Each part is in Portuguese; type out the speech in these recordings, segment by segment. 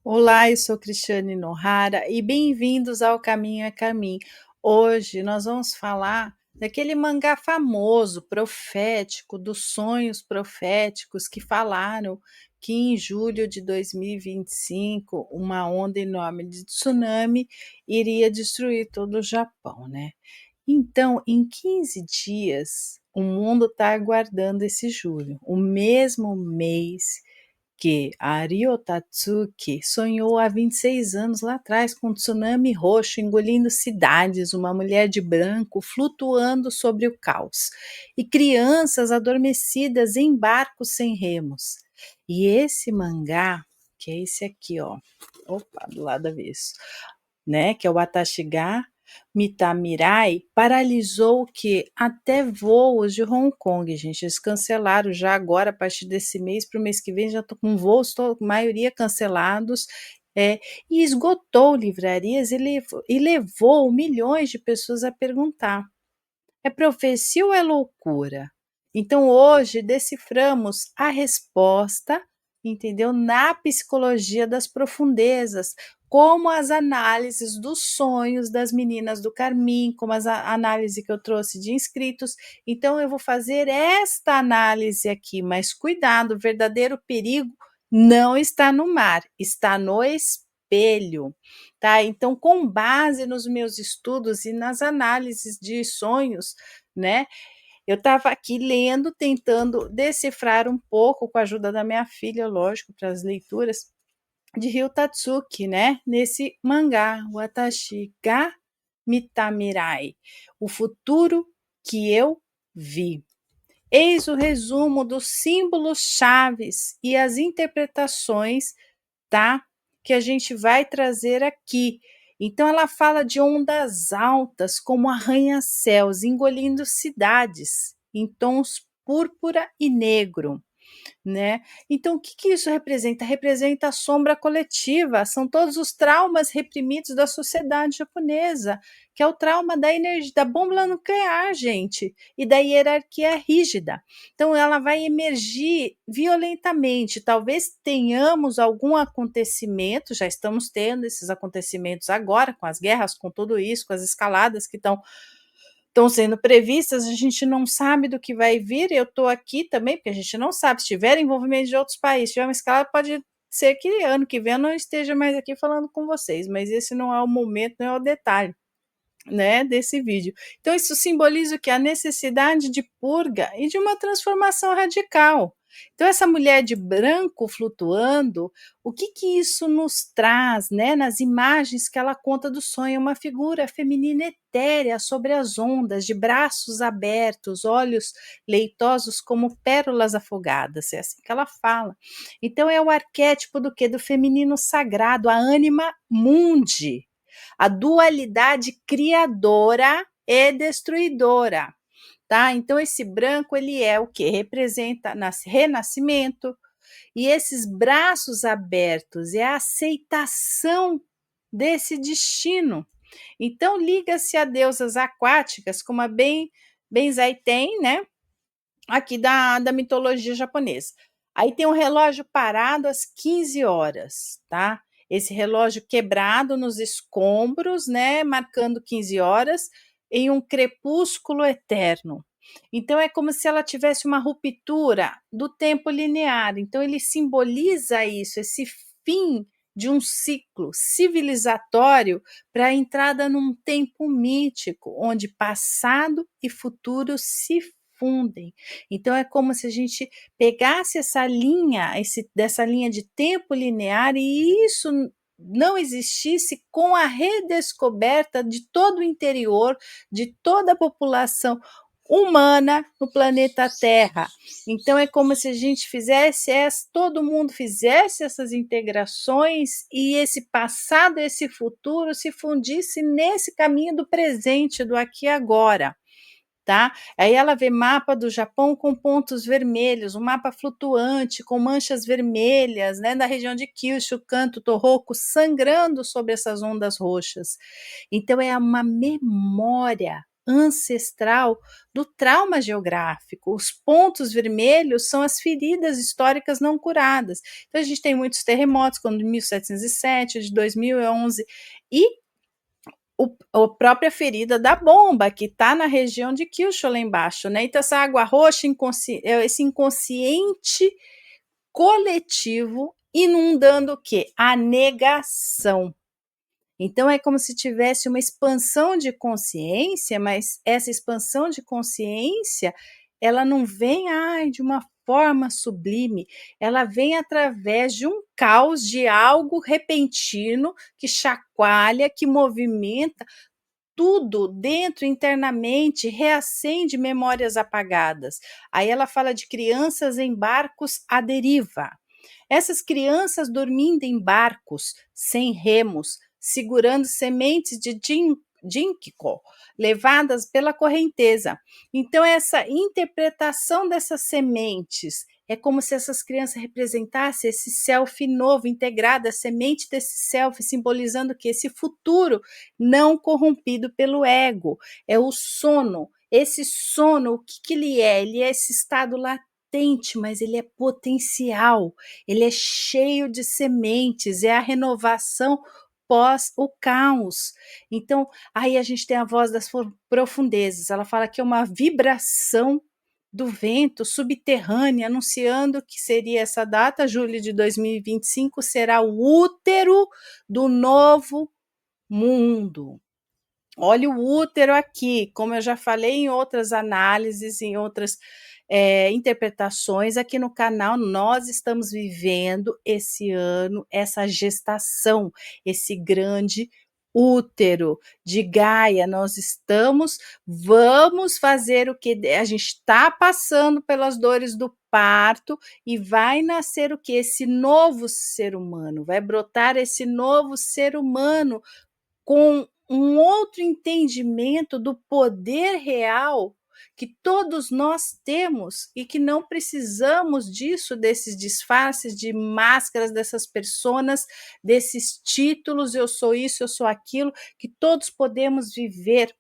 Olá, eu sou Cristiane Nohara e bem-vindos ao Caminho é Caminho. Hoje nós vamos falar daquele mangá famoso, profético, dos sonhos proféticos que falaram que em julho de 2025 uma onda enorme de tsunami iria destruir todo o Japão, né? Então, em 15 dias, o mundo está aguardando esse julho, o mesmo mês que a Ryo Tatsuki sonhou há 26 anos lá atrás com um tsunami roxo engolindo cidades, uma mulher de branco flutuando sobre o caos e crianças adormecidas em barcos sem remos. E esse mangá, que é esse aqui, ó, opa, do lado avesso, né, que é o Atashiga Mitamirai, paralisou o que até voos de Hong Kong, gente, eles cancelaram já agora, a partir desse mês para o mês que vem, já estou com voos, maioria cancelados, e esgotou livrarias e levou milhões de pessoas a perguntar, é profecia ou é loucura? Então hoje deciframos a resposta, entendeu? Na psicologia das profundezas, como as análises dos sonhos das meninas do Carmim, como análise que eu trouxe de inscritos. Então eu vou fazer esta análise aqui, mas cuidado, o verdadeiro perigo não está no mar, está no espelho. Tá? Então, com base nos meus estudos e nas análises de sonhos, né? Eu estava aqui lendo, tentando decifrar um pouco, com a ajuda da minha filha, lógico, para as leituras, de Ryo Tatsuki, né? Nesse mangá, Watashi ga Mitamirai, o futuro que eu vi. Eis o resumo dos símbolos chaves e as interpretações, tá? Que a gente vai trazer aqui. Então ela fala de ondas altas como arranha-céus engolindo cidades em tons púrpura e negro, né? Então, o que, que isso representa? Representa a sombra coletiva, são todos os traumas reprimidos da sociedade japonesa, que é o trauma da energia, da bomba nuclear, gente, e da hierarquia rígida. Então, ela vai emergir violentamente. Talvez tenhamos algum acontecimento, já estamos tendo esses acontecimentos agora, com as guerras, com tudo isso, com as escaladas que estão sendo previstas, a gente não sabe do que vai vir, eu estou aqui também, porque a gente não sabe, se tiver envolvimento de outros países, se tiver uma escalada, pode ser que ano que vem eu não esteja mais aqui falando com vocês, mas esse não é o momento, não é o detalhe, né, desse vídeo. Então isso simboliza o que? A necessidade de purga e de uma transformação radical. Então essa mulher de branco flutuando, o que que isso nos traz, né, nas imagens que ela conta do sonho? Uma figura feminina etérea sobre as ondas, de braços abertos, olhos leitosos como pérolas afogadas, é assim que ela fala. Então é o arquétipo do que? Do feminino sagrado, a anima mundi, a dualidade criadora e destruidora, tá? Então esse branco ele é o que representa renascimento, e esses braços abertos é a aceitação desse destino. Então liga-se a deusas aquáticas como a Benzaiten, né? Aqui da mitologia japonesa. Aí tem um relógio parado às 15 horas, tá? Esse relógio quebrado nos escombros, né? Marcando 15 horas em um crepúsculo eterno. Então é como se ela tivesse uma ruptura do tempo linear. Então ele simboliza isso, esse fim de um ciclo civilizatório para a entrada num tempo mítico, onde passado e futuro se fundem. Então é como se a gente pegasse essa linha, dessa linha de tempo linear, e isso não existisse com a redescoberta de todo o interior, de toda a população humana no planeta Terra. Então é como se a gente fizesse todo mundo fizesse essas integrações e esse passado, esse futuro se fundisse nesse caminho do presente, do aqui e agora. Tá? Aí ela vê mapa do Japão com pontos vermelhos, um mapa flutuante com manchas vermelhas, né, da região de Kyushu, Kanto, Tohoku, sangrando sobre essas ondas roxas. Então é uma memória ancestral do trauma geográfico. Os pontos vermelhos são as feridas históricas não curadas. Então, a gente tem muitos terremotos, como de 1707, de 2011, e a própria ferida da bomba, que está na região de Kyushu lá embaixo, né? Então, essa água roxa, esse inconsciente coletivo inundando o quê? A negação. Então, é como se tivesse uma expansão de consciência, mas essa expansão de consciência, ela não vem de uma forma sublime, ela vem através de um caos, de algo repentino que chacoalha, que movimenta tudo dentro, internamente, reacende memórias apagadas. Aí ela fala de crianças em barcos à deriva. Essas crianças dormindo em barcos, sem remos, segurando sementes de ginkgo, levadas pela correnteza. Então, essa interpretação dessas sementes é como se essas crianças representassem esse self novo, integrado, a semente desse self, simbolizando que esse futuro não corrompido pelo ego. É o sono. Esse sono, o que ele é? Ele é esse estado latente, mas ele é potencial, ele é cheio de sementes, é a renovação pós o caos. Então, aí a gente tem a voz das profundezas, ela fala que é uma vibração do vento subterrânea, anunciando que seria essa data, julho de 2025, será o útero do novo mundo. Olha o útero aqui, como eu já falei em outras análises, em outras interpretações, aqui no canal nós estamos vivendo esse ano, essa gestação, esse grande útero de Gaia. Vamos fazer o que a gente está passando pelas dores do parto e vai nascer o que? Esse novo ser humano, vai brotar esse novo ser humano com um outro entendimento do poder real que todos nós temos e que não precisamos disso, desses disfarces de máscaras, dessas personas, desses títulos, eu sou isso, eu sou aquilo, que todos podemos viver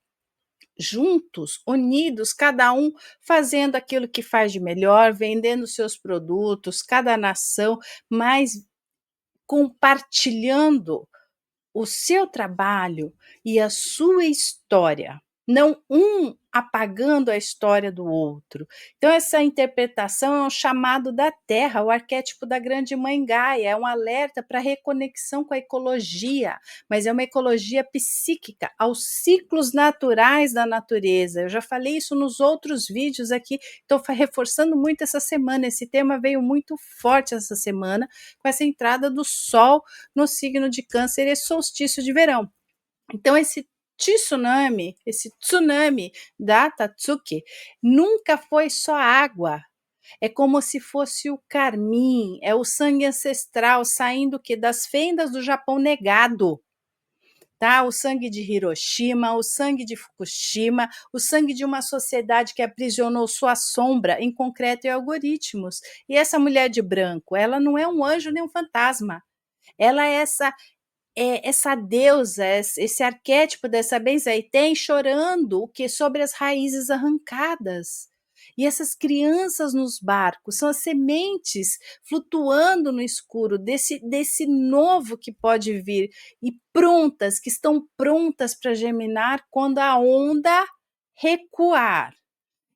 juntos, unidos, cada um fazendo aquilo que faz de melhor, vendendo seus produtos, cada nação, mas compartilhando o seu trabalho e a sua história, não um apagando a história do outro. Então, essa interpretação é um chamado da Terra, o arquétipo da grande mãe Gaia, é um alerta para a reconexão com a ecologia, mas é uma ecologia psíquica, aos ciclos naturais da natureza. Eu já falei isso nos outros vídeos aqui, estou reforçando muito essa semana, esse tema veio muito forte essa semana, com essa entrada do Sol no signo de Câncer e solstício de verão. Então, esse tsunami da Tatsuki nunca foi só água. É como se fosse o carmim, é o sangue ancestral saindo que das fendas do Japão negado. Tá? O sangue de Hiroshima, o sangue de Fukushima, o sangue de uma sociedade que aprisionou sua sombra em concreto e algoritmos. E essa mulher de branco, ela não é um anjo nem um fantasma. Ela é essa deusa, esse arquétipo dessa Benzaiten chorando o que sobre as raízes arrancadas. E essas crianças nos barcos são as sementes flutuando no escuro desse novo que pode vir e prontas, que estão prontas para germinar quando a onda recuar.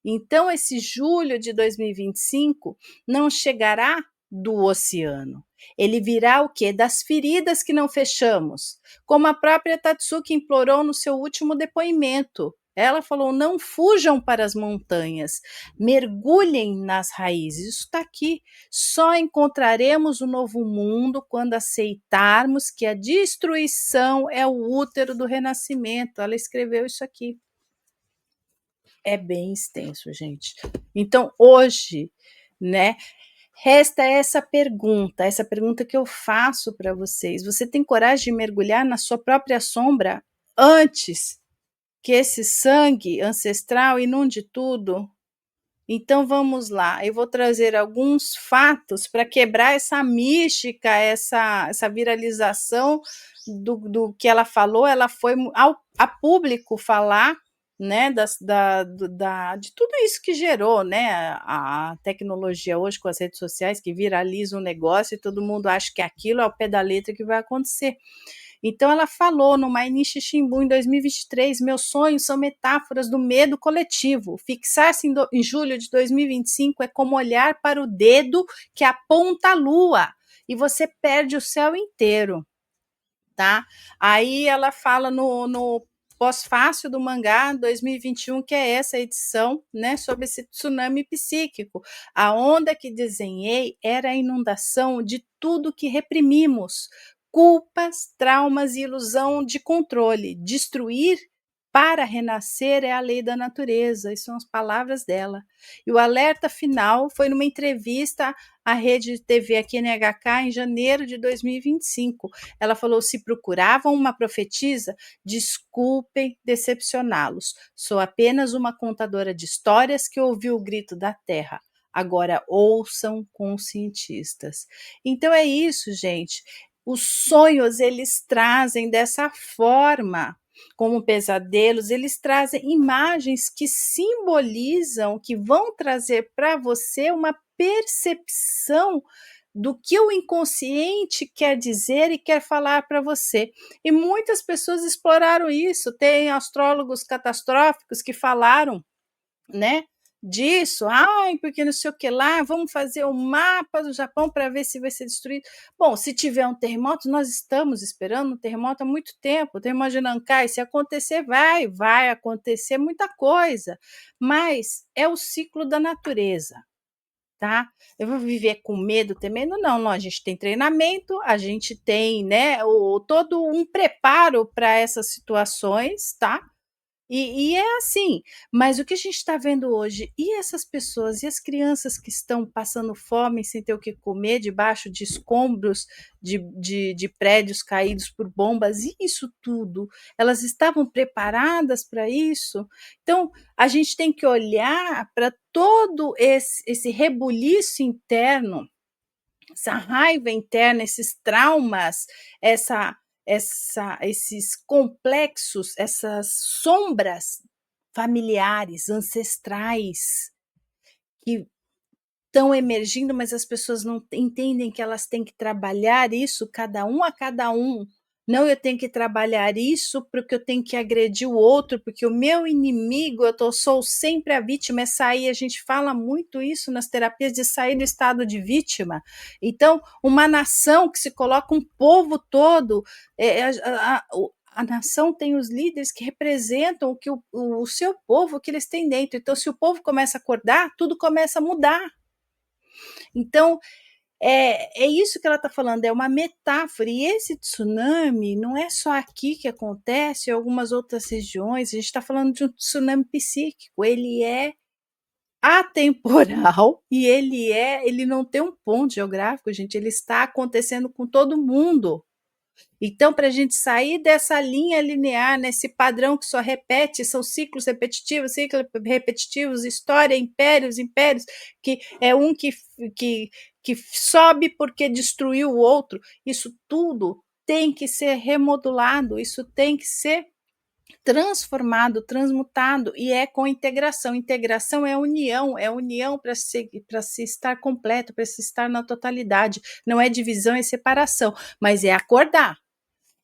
Então, esse julho de 2025 não chegará do oceano. Ele virá o quê? Das feridas que não fechamos. Como a própria Tatsuki implorou no seu último depoimento. Ela falou: não fujam para as montanhas, mergulhem nas raízes. Isso está aqui. Só encontraremos o novo mundo quando aceitarmos que a destruição é o útero do renascimento. Ela escreveu isso aqui. É bem extenso, gente. Então, hoje, né, resta essa pergunta que eu faço para vocês. Você tem coragem de mergulhar na sua própria sombra antes que esse sangue ancestral inunde tudo? Então vamos lá, eu vou trazer alguns fatos para quebrar essa mística, essa viralização do que ela falou. Ela foi a público falar né, de tudo isso que gerou, né, a tecnologia hoje com as redes sociais que viraliza um negócio e todo mundo acha que aquilo é ao pé da letra que vai acontecer. Então ela falou no Mainichi Shimbun em 2023, meus sonhos são metáforas do medo coletivo. Fixar-se em julho de 2025 é como olhar para o dedo que aponta a lua e você perde o céu inteiro, tá? Aí ela fala no pós-fácil do mangá 2021, que é essa edição, né, sobre esse tsunami psíquico. A onda que desenhei era a inundação de tudo que reprimimos, culpas, traumas e ilusão de controle. Destruir para renascer é a lei da natureza, essas são as palavras dela. E o alerta final foi numa entrevista à rede TV aqui NHK em janeiro de 2025. Ela falou: se procuravam uma profetisa, desculpem decepcioná-los. Sou apenas uma contadora de histórias que ouviu o grito da terra. Agora ouçam com os cientistas. Então é isso, gente. Os sonhos eles trazem dessa forma, como pesadelos, eles trazem imagens que simbolizam, que vão trazer para você uma percepção do que o inconsciente quer dizer e quer falar para você. E muitas pessoas exploraram isso. Tem astrólogos catastróficos que falaram, né, disso. Ai, porque não sei o que lá, vamos fazer o mapa do Japão para ver se vai ser destruído. Bom, se tiver um terremoto, nós estamos esperando um terremoto há muito tempo. O terremoto de Nankai, se acontecer, vai acontecer muita coisa. Mas é o ciclo da natureza. Tá? Eu vou viver com medo, temendo? Não, não, a gente tem treinamento, a gente tem, né, todo um preparo para essas situações, tá? E é assim, mas o que a gente está vendo hoje, e essas pessoas, e as crianças que estão passando fome sem ter o que comer, debaixo de escombros de prédios caídos por bombas, e isso tudo, elas estavam preparadas para isso? Então, a gente tem que olhar para todo esse rebuliço interno, essa raiva interna, esses traumas, esses complexos, essas sombras familiares, ancestrais, que estão emergindo, mas as pessoas não entendem que elas têm que trabalhar isso, cada um a cada um. Não, eu tenho que trabalhar isso porque eu tenho que agredir o outro, porque o meu inimigo, sou sempre a vítima, é sair, a gente fala muito isso nas terapias, de sair do estado de vítima. Então, uma nação que se coloca um povo todo, a nação tem os líderes que representam o seu povo, o que eles têm dentro. Então, se o povo começa a acordar, tudo começa a mudar. Então, é isso que ela está falando, é uma metáfora. E esse tsunami não é só aqui que acontece, em algumas outras regiões. A gente está falando de um tsunami psíquico. Ele é atemporal e ele não tem um ponto geográfico, gente. Ele está acontecendo com todo mundo. Então, para a gente sair dessa linha linear, nesse padrão que só repete, são ciclos repetitivos, história, impérios, que é um que sobe porque destruiu o outro, isso tudo tem que ser remodulado, isso tem que ser transformado, transmutado, e é com integração. Integração é união para se estar completo, para se estar na totalidade. Não é divisão e separação, mas é acordar.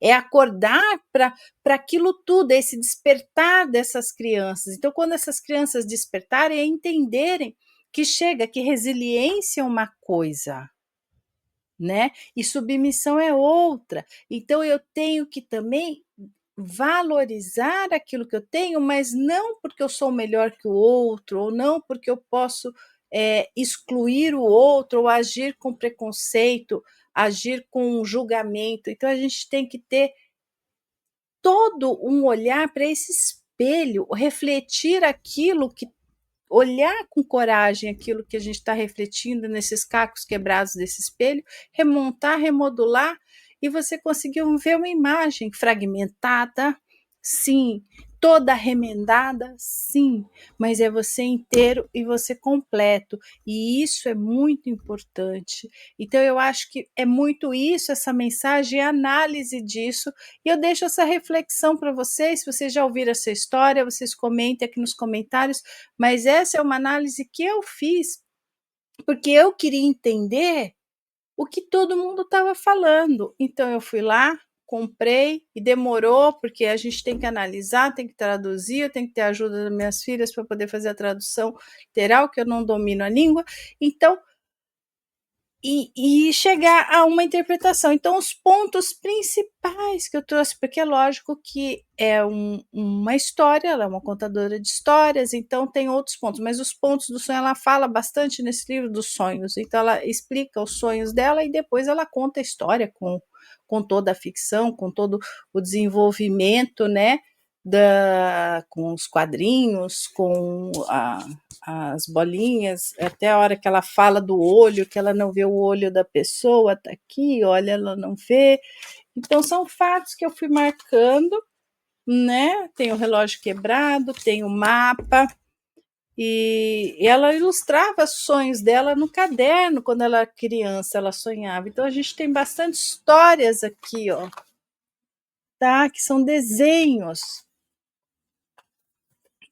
É acordar para aquilo tudo, é esse despertar dessas crianças. Então, quando essas crianças despertarem, é entenderem que chega, que resiliência é uma coisa, né? E submissão é outra. Então, eu tenho que também valorizar aquilo que eu tenho, mas não porque eu sou melhor que o outro, ou não porque eu posso excluir o outro, ou agir com preconceito, agir com julgamento. Então, a gente tem que ter todo um olhar para esse espelho, refletir aquilo que olhar com coragem aquilo que a gente está refletindo nesses cacos quebrados desse espelho, remontar, remodular, e você conseguiu ver uma imagem fragmentada, sim, toda remendada? Sim, mas é você inteiro e você completo, e isso é muito importante. Então eu acho que é muito isso, essa mensagem, a análise disso, e eu deixo essa reflexão para vocês. Se vocês já ouviram essa história, vocês comentem aqui nos comentários, mas essa é uma análise que eu fiz, porque eu queria entender o que todo mundo estava falando. Então eu fui lá, comprei e demorou, porque a gente tem que analisar, tem que traduzir, eu tenho que ter a ajuda das minhas filhas para poder fazer a tradução literal, que eu não domino a língua. Então, e chegar a uma interpretação. Então, os pontos principais que eu trouxe, porque é lógico que é uma história, ela é uma contadora de histórias, então tem outros pontos, mas os pontos do sonho, ela fala bastante nesse livro dos sonhos, então ela explica os sonhos dela e depois ela conta a história com toda a ficção, com todo o desenvolvimento, né, com os quadrinhos, com as bolinhas, até a hora que ela fala do olho, que ela não vê o olho da pessoa, tá aqui, olha, ela não vê. Então, são fatos que eu fui marcando, né? Tem o relógio quebrado, tem o mapa, e ela ilustrava os sonhos dela no caderno, quando ela era criança, ela sonhava. Então, a gente tem bastante histórias aqui, ó, tá? Que são desenhos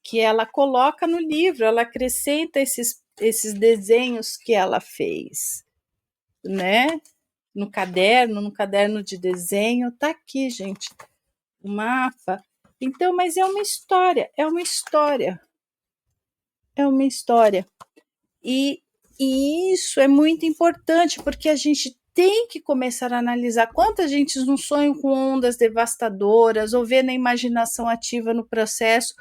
que ela coloca no livro, ela acrescenta esses desenhos que ela fez, né? No caderno de desenho, tá aqui, gente, o mapa. Então, mas é uma história, é uma história, é uma história. E isso é muito importante, porque a gente tem que começar a analisar quantas gente não sonham com ondas devastadoras, ou vê na imaginação ativa no processo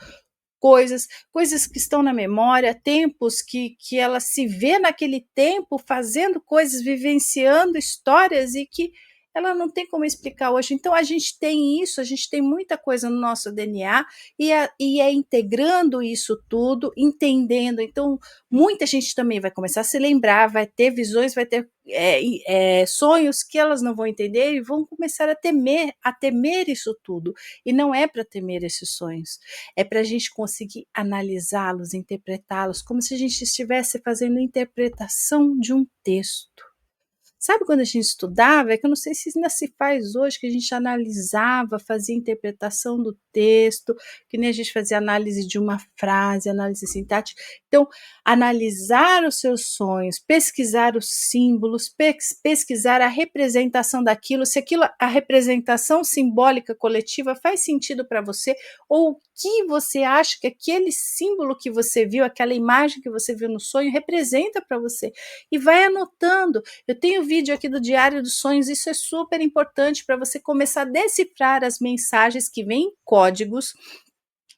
coisas que estão na memória, tempos que ela se vê naquele tempo fazendo coisas, vivenciando histórias e que ela não tem como explicar hoje. Então a gente tem isso, a gente tem muita coisa no nosso DNA e é integrando isso tudo, entendendo. Então muita gente também vai começar a se lembrar, vai ter visões, vai ter sonhos que elas não vão entender e vão começar a temer isso tudo. E não é para temer esses sonhos, é para a gente conseguir analisá-los, interpretá-los, como se a gente estivesse fazendo interpretação de um texto. Sabe quando a gente estudava, é que eu não sei se ainda se faz hoje, que a gente analisava, fazia interpretação do texto, que nem a gente fazia análise de uma frase, análise sintática. Então, analisar os seus sonhos, pesquisar os símbolos, pesquisar a representação daquilo, se aquilo, a representação simbólica coletiva faz sentido para você, ou o que você acha que aquele símbolo que você viu, aquela imagem que você viu no sonho representa para você. E vai anotando. Eu tenho vídeo aqui do Diário dos Sonhos, isso é super importante para você começar a decifrar as mensagens que vêm em códigos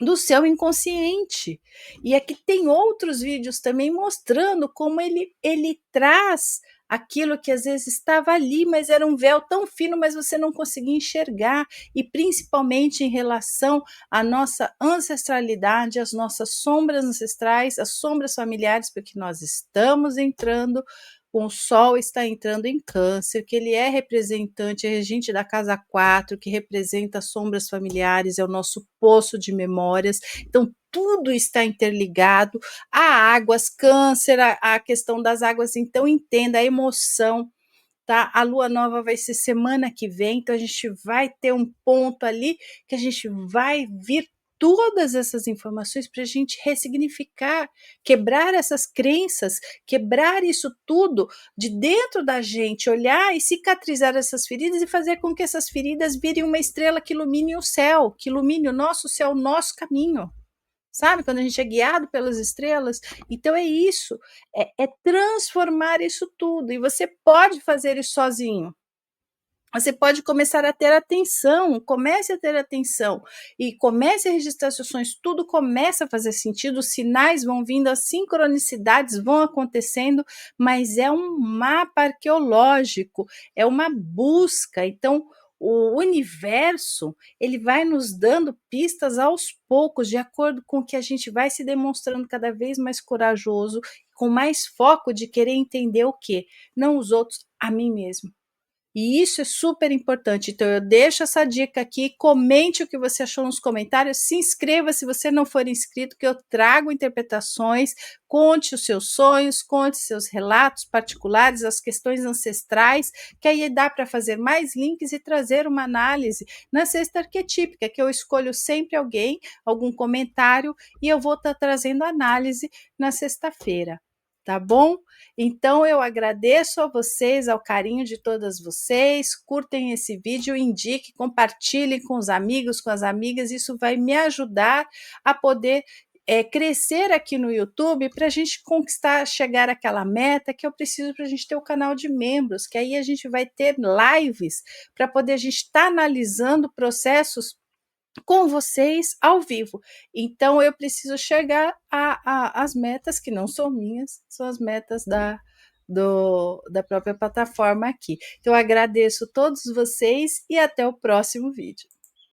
do seu inconsciente. E aqui tem outros vídeos também mostrando como ele traz aquilo que às vezes estava ali, mas era um véu tão fino, mas você não conseguia enxergar, e principalmente em relação à nossa ancestralidade, às nossas sombras ancestrais, as sombras familiares, porque nós estamos entrando, o Sol está entrando em Câncer, que ele é representante, é regente da casa 4, que representa sombras familiares, é o nosso poço de memórias. Então, tudo está interligado. A águas, Câncer, a questão das águas, então entenda a emoção, tá? A lua nova vai ser semana que vem, então a gente vai ter um ponto ali que a gente vai vir todas essas informações para a gente ressignificar, quebrar essas crenças, quebrar isso tudo de dentro da gente, olhar e cicatrizar essas feridas e fazer com que essas feridas virem uma estrela que ilumine o céu, que ilumine o nosso céu, o nosso caminho. Sabe, quando a gente é guiado pelas estrelas? Então é isso, é transformar isso tudo, e você pode fazer isso sozinho. Você pode começar a ter atenção, comece a ter atenção e comece a registrar seus sonhos, tudo começa a fazer sentido, os sinais vão vindo, as sincronicidades vão acontecendo, mas é um mapa arqueológico, é uma busca. Então, o universo, ele vai nos dando pistas aos poucos, de acordo com o que a gente vai se demonstrando cada vez mais corajoso, com mais foco de querer entender o quê? Não os outros, a mim mesmo. E isso é super importante. Então, eu deixo essa dica aqui. Comente o que você achou nos comentários. Se inscreva se você não for inscrito, que eu trago interpretações. Conte os seus sonhos, conte seus relatos particulares, as questões ancestrais, que aí dá para fazer mais links e trazer uma análise na cesta arquetípica, que eu escolho sempre alguém, algum comentário, e eu vou estar trazendo análise na sexta-feira. Tá bom? Então eu agradeço a vocês, ao carinho de todas vocês. Curtem esse vídeo, indique, compartilhem com os amigos, com as amigas. Isso vai me ajudar a poder crescer aqui no YouTube para a gente conquistar, chegar àquela meta que eu preciso para a gente ter o canal de membros, que aí a gente vai ter lives para poder a gente estar analisando processos com vocês ao vivo. Então eu preciso chegar às metas que não são minhas, são as metas da própria plataforma aqui. Então eu agradeço todos vocês e até o próximo vídeo.